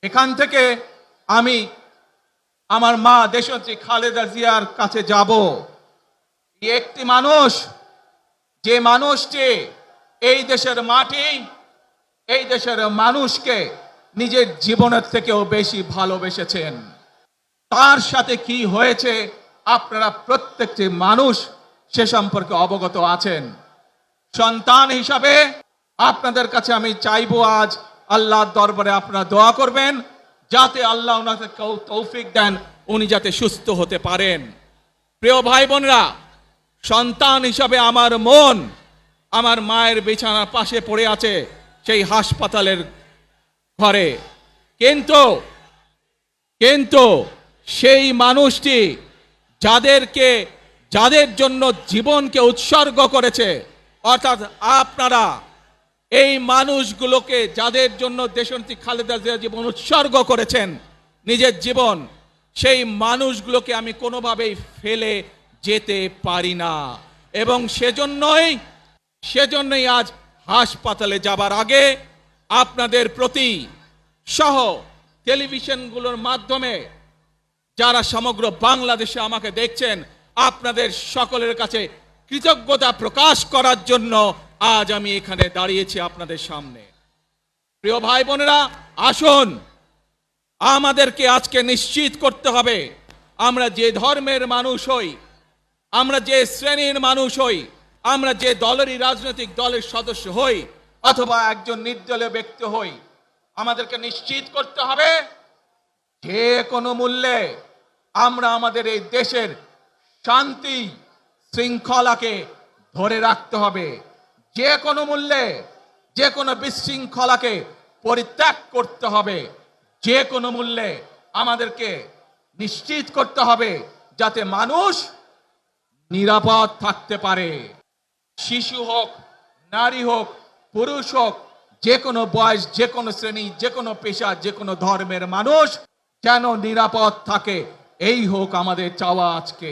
এখান থেকে আমি আমার মা দেশনেত্রী খালেদা জিয়ার কাছে যাব। একটি মানুষ, যে মানুষটি এই দেশের মাটি, এই দেশের মানুষকে নিজের জীবনের থেকেও বেশি ভালোবেসেছেন, তার সাথে কি হয়েছে আপনারা প্রত্যেকটি মানুষ সে সম্পর্কে অবগত আছেন। সন্তান হিসাবে আপনাদের কাছে আমি চাইবো, আজ আল্লাহর দরবারে আপনারা দোয়া করবেন যাতে আল্লাহ ওনাকে তৌফিক দেন, উনি যাতে সুস্থ হতে পারেন। প্রিয় ভাই বোনেরা, সন্তান হিসাবে আমার মন আমার মায়ের বিছানার পাশে পড়ে আছে সেই হাসপাতালের ঘরে, কিন্তু সেই মানুষটি যাদের জন্য জীবনকে উৎসর্গ করেছে, অর্থাৎ আপনারা এই মানুষগুলোকে, যাদের জন্য দেশনেত্রী খালেদা জিয়া জীবন উৎসর্গ করেছেন নিজের জীবন, সেই মানুষগুলোকে আমি কোনোভাবেই ফেলে যেতে পারি না। এবং সেজন্যই আজ হাসপাতালে যাবার আগে আপনাদের প্রতি সহ টেলিভিশনগুলোর মাধ্যমে যারা সমগ্র বাংলাদেশে আমাকে দেখছেন, আপনাদের সকলের কাছে কৃতজ্ঞতা প্রকাশ করার জন্য আজ আমি এখানে দাঁড়িয়েছি আপনাদের সামনে। প্রিয় ভাই বোনেরা, আসুন আমাদেরকে আজকে নিশ্চিত করতে হবে, আমরা যে ধর্মের মানুষ হই, আমরা যে শ্রেণীর মানুষ হই, আমরা যে দলেরই রাজনৈতিক দলের সদস্য হই অথবা একজন নির্দলীয় ব্যক্তি হই, আমাদেরকে নিশ্চিত করতে হবে যে কোনো মূল্যে আমরা আমাদের এই দেশের শান্তি শৃঙ্খলাকে ধরে রাখতে হবে। যে কোনো মূল্যে যে কোনো বিশৃঙ্খলাকে পরিত্যাগ করতে হবে। যে কোনো মূল্যে আমাদেরকে নিশ্চিত করতে হবে যাতে মানুষ নিরাপদ থাকতে পারে। শিশু হোক, নারী হোক, পুরুষ হোক, যে কোনো বয়স, যে কোনো শ্রেণী, যে কোনো পেশা, যে কোনো ধর্মের মানুষ যেন নিরাপদ থাকে, এই হোক আমাদের চাওয়া আজকে।